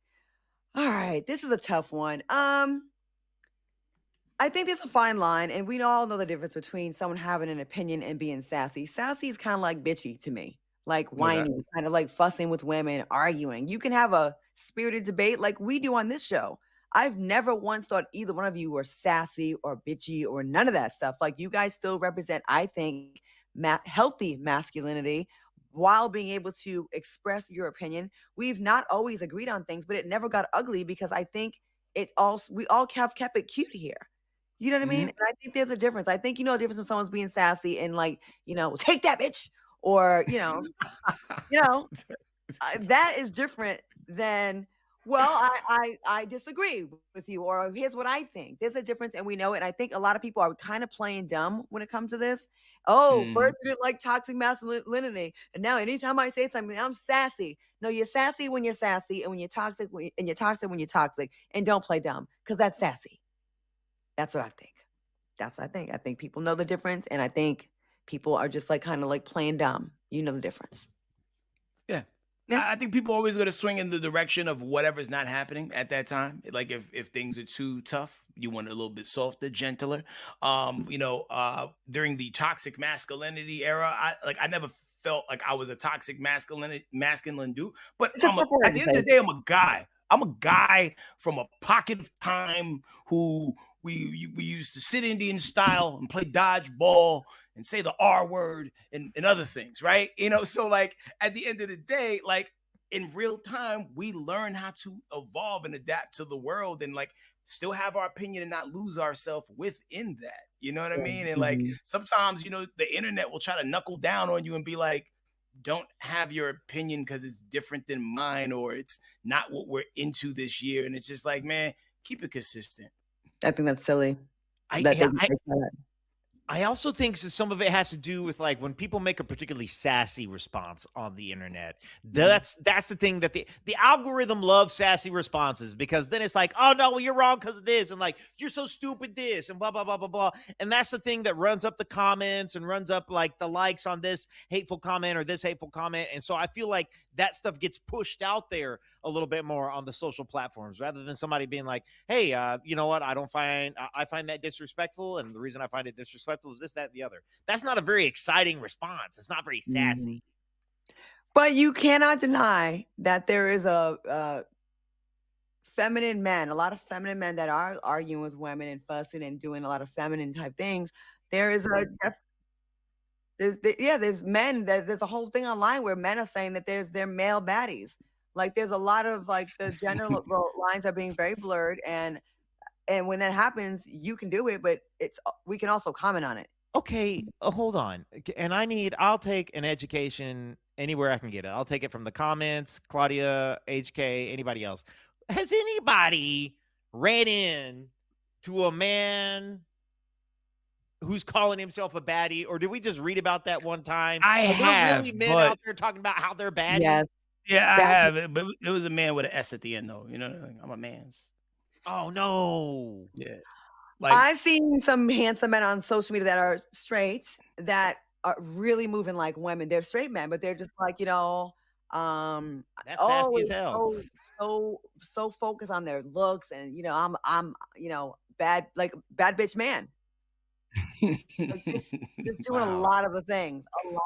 All right, this is a tough one. I think there's a fine line, and we all know the difference between someone having an opinion and being sassy. Sassy is kind of like bitchy to me, like whiny, kind of like fussing with women, arguing. You can have a spirited debate like we do on this show. I've never once thought either one of you were sassy or bitchy or none of that stuff. Like, you guys still represent, I think, healthy masculinity while being able to express your opinion. We've not always agreed on things, but it never got ugly because I think we all have kept it cute here. You know what I mean? And I think there's a difference. I think, the difference when someone's being sassy and like, take that bitch, or, that is different than, well, I disagree with you, or here's what I think. There's a difference, and we know it. And I think a lot of people are kind of playing dumb when it comes to this. First you didn't like toxic masculinity, and now anytime I say something, I'm sassy. No, you're sassy when you're sassy, and when you're toxic, and you're toxic when you're toxic. And don't play dumb, because that's sassy. That's what I think. I think people know the difference, and I think people are just like kind of like playing dumb. You know the difference. Yeah. I think people are always going to swing in the direction of whatever's not happening at that time. Like if things are too tough, you want it a little bit softer, gentler. During the toxic masculinity era, I never felt like I was a toxic masculine dude. But at the end of the day, I'm a guy. I'm a guy from a pocket of time who we used to sit Indian style and play dodgeball and say the R word and other things, right? So like at the end of the day, like in real time, we learn how to evolve and adapt to the world and like still have our opinion and not lose ourselves within that. You know what I mean? And like sometimes, the internet will try to knuckle down on you and be like, don't have your opinion because it's different than mine, or it's not what we're into this year. And it's just like, man, keep it consistent. I think that's silly. I also think some of it has to do with like when people make a particularly sassy response on the internet. That's the thing, that the algorithm loves sassy responses, because then it's like, oh no, well, you're wrong because of this, and like you're so stupid this, and blah blah blah blah blah. And that's the thing that runs up the comments and runs up like the likes on this hateful comment or this hateful comment. And so I feel like that stuff gets pushed out there a little bit more on the social platforms, rather than somebody being like, hey, you know what? I find that disrespectful. And the reason I find it disrespectful is this, that, and the other. That's not a very exciting response. It's not very sassy. But you cannot deny that there is a feminine men, a lot of feminine men that are arguing with women and fussing and doing a lot of feminine type things. There is there's men, there's a whole thing online where men are saying that they're male baddies. Like there's a lot of like the gender lines are being very blurred, and when that happens, you can do it, but we can also comment on it. Okay, hold on. And I'll take an education anywhere I can get it. I'll take it from the comments, Claudia, HK, anybody else. Has anybody ran in to a man who's calling himself a baddie, or did we just read about that one time? I have. Really men out there talking about how they're baddies? Yes. Yeah, I have. But it was a man with an S at the end, though. I'm a man's. Oh no. Yeah. I've seen some handsome men on social media that are straight that are really moving like women. They're straight men, but they're just like, that's sassy as hell. So focused on their looks, and I'm bad bitch man. Like just doing a lot of the things. A lot.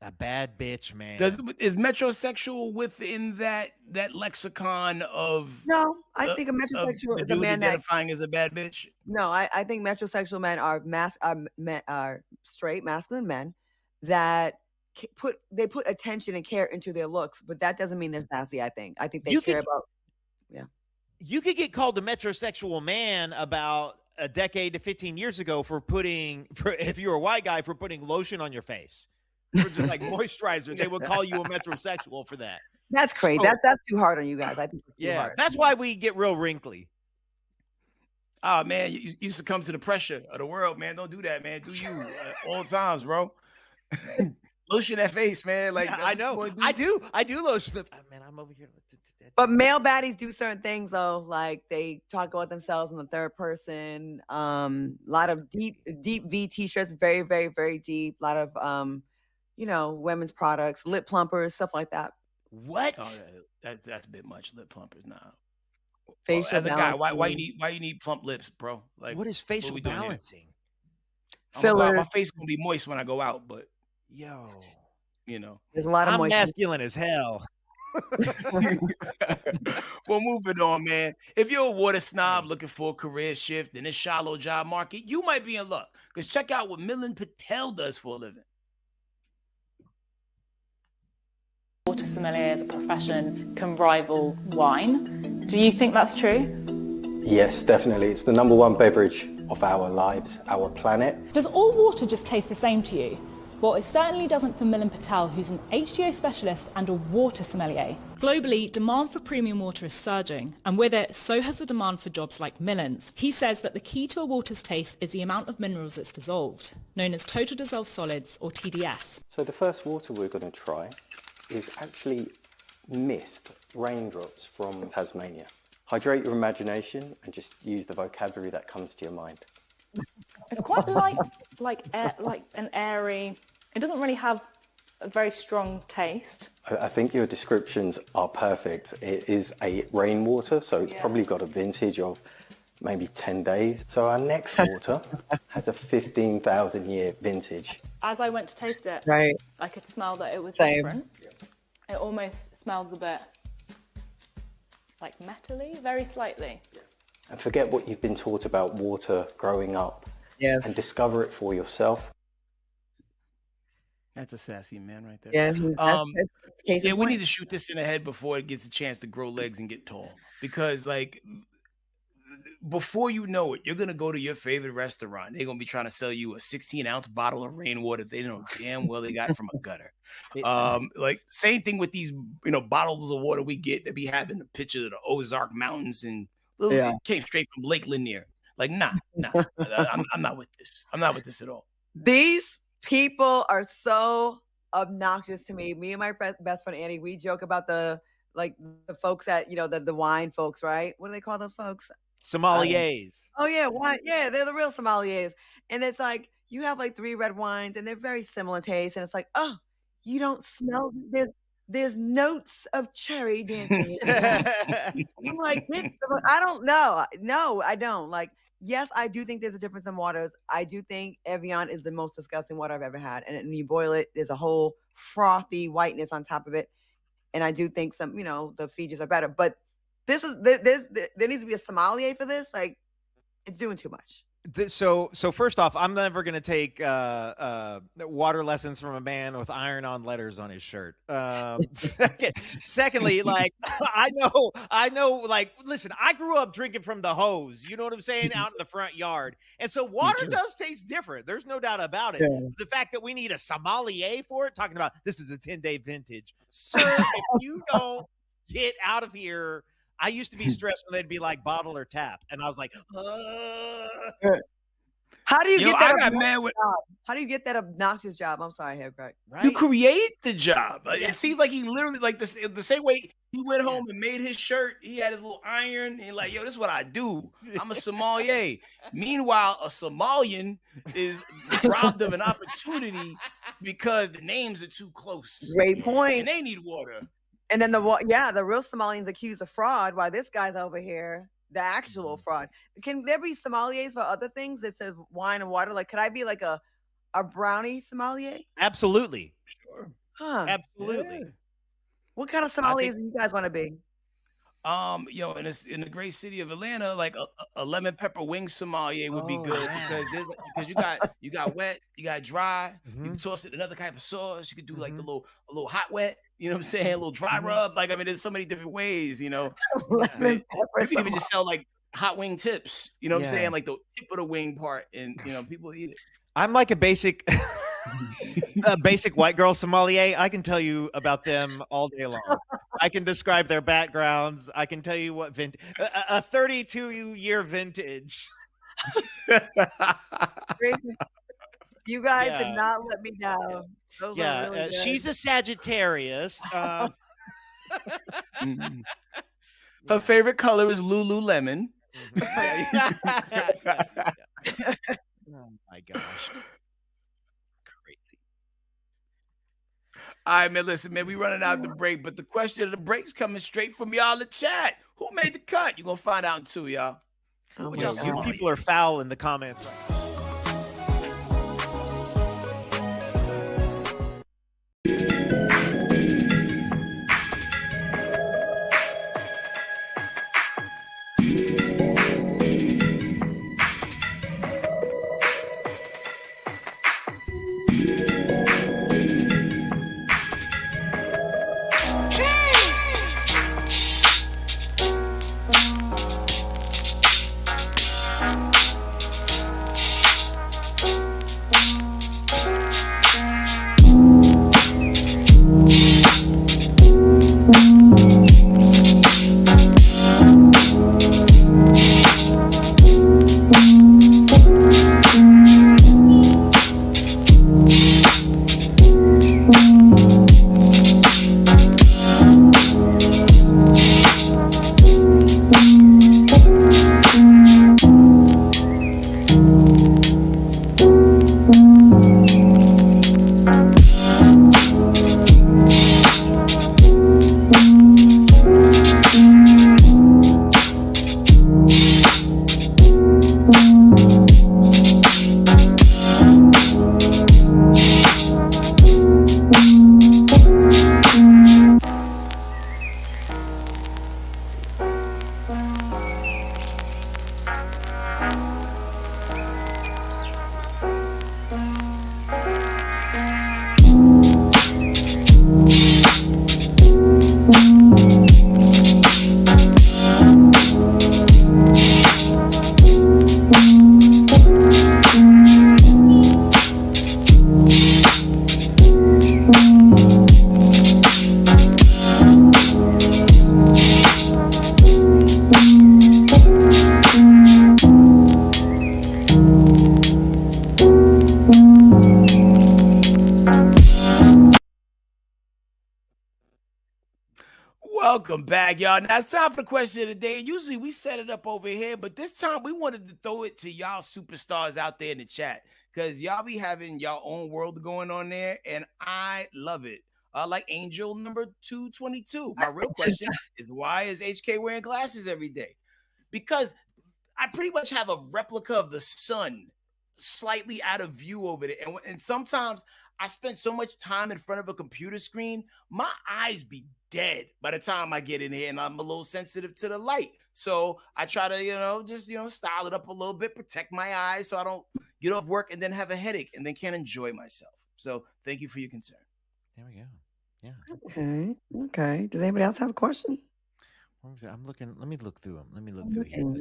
A bad bitch, man. Is metrosexual within that is metrosexual within that lexicon of? No, I think a metrosexual is a man identifying as a bad bitch. No, I think metrosexual men are straight masculine men that put attention and care into their looks, but that doesn't mean they're sassy. I think they care about. Yeah, you could get called a metrosexual man about a decade to 15 years ago if you're a white guy, for putting lotion on your face, for just like moisturizer. They would call you a metrosexual for that. That's crazy. So, that's too hard on you guys. I think. Yeah, that's why we get real wrinkly. Oh man, you succumb to the pressure of the world, man. Don't do that, man. Do you all times, bro? Lotion that face, man. Like, I know. I do lotion the man. I'm over here. But male baddies do certain things though, like they talk about themselves in the third person. A lot of deep V t-shirts, very, very, very deep. A lot of women's products, lip plumpers, stuff like that. What? Oh, that's a bit much. Lip plumpers, nah. Facial as a guy, why you need plump lips, bro? Like, what is facial balancing? Fillers. My face gonna be moist when I go out, but there's a lot of I'm moisture. masculine as hell. Well, moving on, man. If you're a water snob looking for a career shift in this shallow job market, you might be in luck. Because check out what Milind Patel does for a living. Water sommelier as a profession can rival wine. Do you think that's true? Yes, definitely. It's the #1 beverage of our lives, our planet. Does all water just taste the same to you? Well, it certainly doesn't for Milind Patel, who's an H2O specialist and a water sommelier. Globally, demand for premium water is surging, and with it, so has the demand for jobs like Milind's. He says that the key to a water's taste is the amount of minerals it's dissolved, known as total dissolved solids, or TDS. So the first water we're going to try is actually mist, raindrops from Tasmania. Hydrate your imagination and just use the vocabulary that comes to your mind. It's quite light, like an airy. It doesn't really have a very strong taste. I think your descriptions are perfect. It is a rainwater, so it's probably got a vintage of maybe 10 days. So our next water has a 15,000-year vintage. As I went to taste it, right, I could smell that it was Same. different. It almost smells a bit like metally, very slightly. And forget what you've been taught about water growing up. Yes. And discover it for yourself. That's a sassy man right there. Yeah, we need to shoot this in the head before it gets a chance to grow legs and get tall. Because like before you know it, you're gonna go to your favorite restaurant. They're gonna be trying to sell you a 16-ounce bottle of rainwater they know damn well they got it from a gutter. Like same thing with these, bottles of water we get that be having the picture of the Ozark Mountains and it came straight from Lake Lanier. Like, nah, I'm not with this. I'm not with this at all. These people are so obnoxious to me. Me and my best friend Annie, we joke about the folks at the wine folks, right? What do they call those folks? Sommeliers. Oh yeah, wine. Yeah, they're the real sommeliers. And it's like you have like 3 red wines, and they're very similar taste. And it's like, oh, you don't smell. There's notes of cherry dancing. I'm like, I don't know. No, I don't. Like, yes, I do think there's a difference in waters. I do think Evian is the most disgusting water I've ever had. And when you boil it, there's a whole frothy whiteness on top of it. And I do think some, the Fijis are better. But there needs to be a sommelier for this. Like, it's doing too much. So first off, I'm never going to take water lessons from a man with iron-on letters on his shirt. Secondly, like I know. Like, listen, I grew up drinking from the hose. You know what I'm saying? Out in the front yard, and so water does taste different. There's no doubt about it. Yeah. The fact that we need a sommelier for it, talking about this is a 10-day vintage, sir. If you don't get out of here. I used to be stressed when they'd be like bottle or tap, and I was like, How do you get that? How do you get that obnoxious job? I'm sorry, Headkrack. Right? You create the job. It seems like he literally the same way he went home and made his shirt. He had his little iron. And like, yo, this is what I do. I'm a sommelier. Meanwhile, a Somalian is robbed of an opportunity because the names are too close. Great point. And they need water. And then the real Somalians accused of fraud, while this guy's over here, the actual fraud. Can there be sommeliers for other things that says wine and water? Like, could I be like a brownie sommelier? Absolutely. Huh. Absolutely. Yeah. What kind of sommeliers do you guys want to be? In the great city of Atlanta, like a lemon pepper wing sommelier would be good because you got wet, you got dry. You can toss it another type of sauce. You could do like a little hot wet. You know what I'm saying? A little dry rub. Like, I mean, there's so many different ways. You know, Lemon you pepper can even just sell like hot wing tips. You know what I'm saying? Like the tip of the wing part, and people eat it. I'm like a basic white girl sommelier. I can tell you about them all day long. I can describe their backgrounds. I can tell you what a 32-year vintage. You guys did not let me down. Those are really good. She's a Sagittarius. Her favorite color is Lululemon. Oh my gosh. All right, man, listen, man, we running out the break, but the question of the break's coming straight from y'all in the chat. Who made the cut? You're going to find out in 2, y'all. You people are foul in the comments right now. Welcome back, y'all. Now it's time for the question of the day. Usually we set it up over here, but this time we wanted to throw it to y'all superstars out there in the chat because y'all be having y'all own world going on there, and I love it. Like Angel number 222. My real question is, why is HK wearing glasses every day? Because I pretty much have a replica of the sun slightly out of view over there. And sometimes I spend so much time in front of a computer screen, my eyes be dead by the time I get in here, and I'm a little sensitive to the light. So I try to, just style it up a little bit, protect my eyes so I don't get off work and then have a headache and then can't enjoy myself. So thank you for your concern. There we go. Yeah. Okay. Does anybody else have a question? I'm looking. Let me look through them. Let me look through here.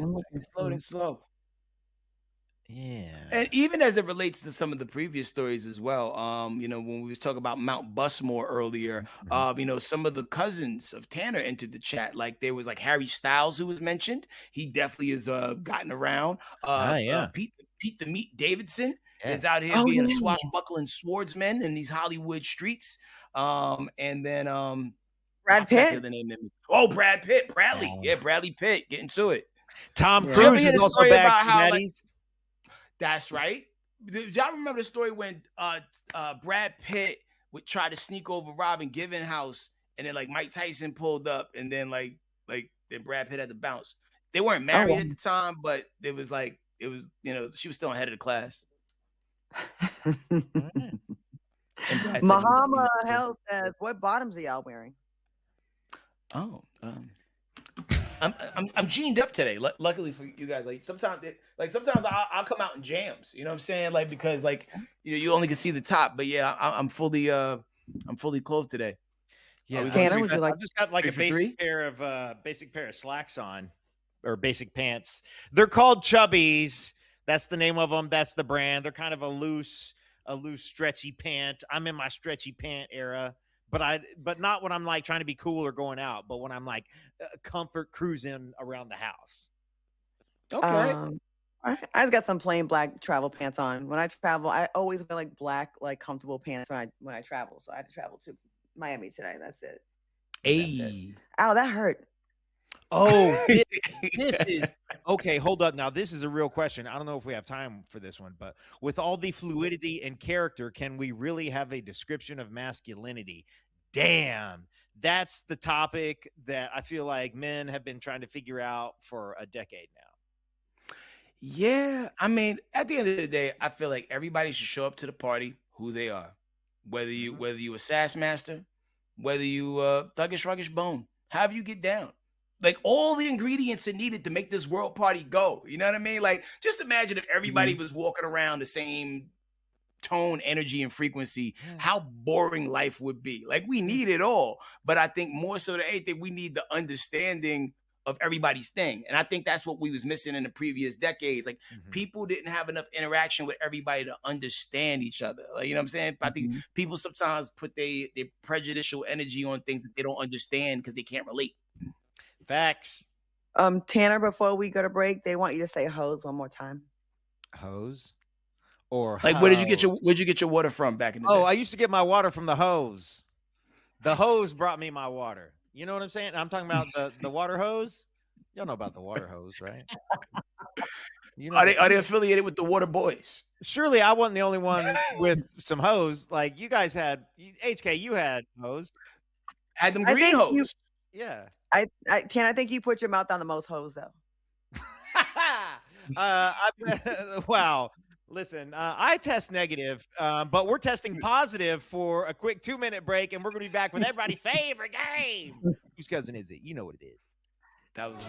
Slow and slow. Yeah. And even as it relates to some of the previous stories as well, when we was talking about Mount Busmore earlier, some of the cousins of Tanner entered the chat. Like there was like Harry Styles who was mentioned. He definitely has gotten around. Pete the Meat Davidson is out here being a swashbuckling swordsman in these Hollywood streets. And then Brad Pitt. Brad Pitt, Bradley. Yeah, Bradley Pitt getting to it. Tom Cruise is also back. That's right. Y'all remember the story when Brad Pitt would try to sneak over Robin Givens' house, and then like Mike Tyson pulled up, and then like then Brad Pitt had to bounce. They weren't married at the time, but it was she was still ahead of the class. Mahama Hell says, "What bottoms are y'all wearing?" Oh, I'm jeaned up today. Luckily for you guys, sometimes I'll come out in jams. You know what I'm saying? Like, because you only can see the top, but yeah, I'm fully clothed today. Yeah, Tanner, would you like? I've just got like a basic pair of slacks on, or basic pants. They're called Chubbies. That's the name of them. That's the brand. They're kind of a loose stretchy pant. I'm in my stretchy pant era, but not when I'm like trying to be cool or going out, but when I'm like comfort cruising around the house. Okay. I just got some plain black travel pants on. When I travel, I always wear like black, like comfortable pants when I travel. So I had to travel to Miami today. That's it. Hey. Ow, that hurt. Oh, this is okay. Hold up. Now, this is a real question. I don't know if we have time for this one, but with all the fluidity and character, can we really have a description of masculinity? Damn, that's the topic that I feel like men have been trying to figure out for a decade now. Yeah, I mean, at the end of the day, I feel like everybody should show up to the party who they are, whether you a sass master, whether you thuggish ruggish bone, however you get down. Like, all the ingredients are needed to make this world party go. You know what I mean? Like, just imagine if everybody was walking around the same tone, energy, and frequency, how boring life would be. Like, we need it all. But I think more so than anything, we need the understanding of everybody's thing. And I think that's what we was missing in the previous decades. Like, people didn't have enough interaction with everybody to understand each other. Like, you know what I'm saying? I think people sometimes put their prejudicial energy on things that they don't understand because they can't relate. Facts. Tanner, before we go to break, they want you to say hose one more time. Hose? Or like, where'd you get your water from back in the day? Oh, I used to get my water from the hose. The hose brought me my water. You know what I'm saying? I'm talking about the water hose. Y'all know about the water hose, right? You know, are they affiliated with the Water Boys? Surely I wasn't the only one with some hose. Like, you guys had HK, you had hose. Had them green hose. Yeah. Tan, I think you put your mouth on the most hose though. Wow. Listen, I test negative, but we're testing positive for a quick 2-minute break, and we're going to be back with everybody's favorite game. Whose cousin is it? You know what it is. That was.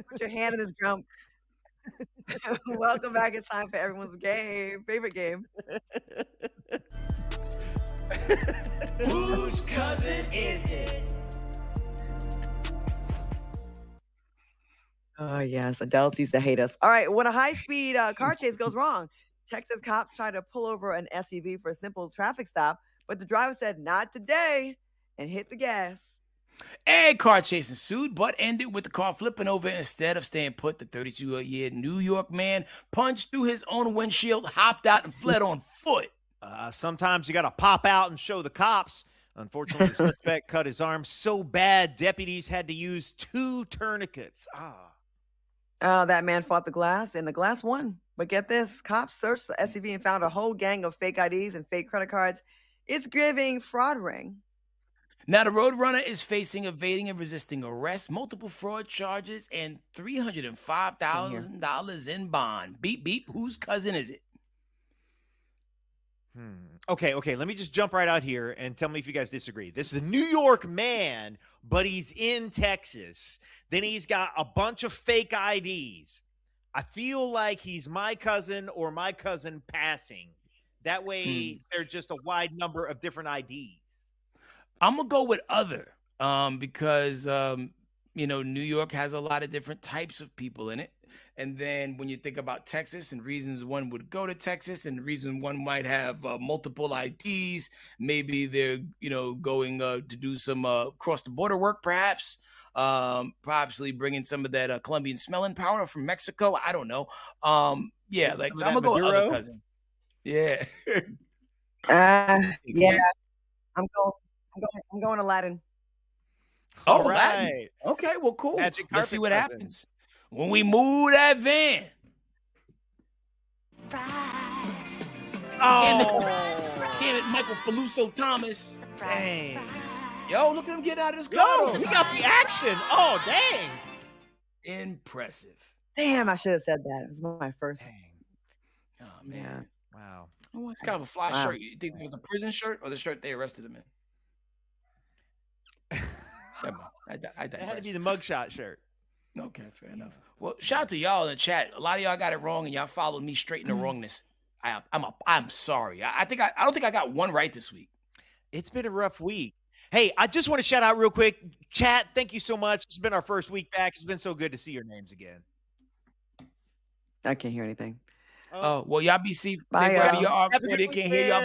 Put your hand in this drum. Welcome back. It's time for everyone's favorite game. Whose cousin is it? Oh, yes. Adults used to hate us. All right. When a high-speed car chase goes wrong, Texas cops try to pull over an SUV for a simple traffic stop, but the driver said, not today, and hit the gas. A car chase ensued, but ended with the car flipping over instead of staying put. The 32-year New York man punched through his own windshield, hopped out, and fled on foot. Sometimes you got to pop out and show the cops. Unfortunately, the suspect cut his arm so bad, deputies had to use 2 tourniquets. That man fought the glass, and the glass won. But get this, cops searched the SUV and found a whole gang of fake IDs and fake credit cards. It's giving fraud ring. Now, the Roadrunner is facing evading and resisting arrest, multiple fraud charges, and $305,000 in bond. Beep, beep. Whose cousin is it? Okay. Let me just jump right out here and tell me if you guys disagree. This is a New York man, but he's in Texas. Then he's got a bunch of fake IDs. I feel like he's my cousin or my cousin passing. That way, there's just a wide number of different IDs. I'm going to go with other because, New York has a lot of different types of people in it. And then when you think about Texas and reasons one would go to Texas and the reason one might have multiple IDs, maybe they're, going to do some cross-the-border work, perhaps. Probably bringing some of that Colombian smelling powder from Mexico. I don't know. I'm gonna go with other cousin. Yeah. Yeah. I'm going Aladdin. Oh, All Aladdin. right. Okay, well, cool. Magic Let's see what carpet happens when we move that van. Damn it, Michael Faluso Thomas. Dang. Yo, look at him get out of this car. Yo, he got the action. Oh, dang. Impressive. Damn, I should have said that. It was my first. Oh, man. Wow. It's kind of a fly shirt. You think it was the prison shirt or the shirt they arrested him in? It had to be the mugshot shirt. Okay, fair enough. Well, shout out to y'all in the chat. A lot of y'all got it wrong, and y'all followed me straight in the wrongness. I'm sorry. I don't think I got one right this week. It's been a rough week. Hey, I just want to shout out real quick. Chat, thank you so much. It's been our first week back. It's been so good to see your names again. I can't hear anything. Oh, well, y'all be safe. Bye, Wherever y'all. you are. Have a good They can't hear y'all.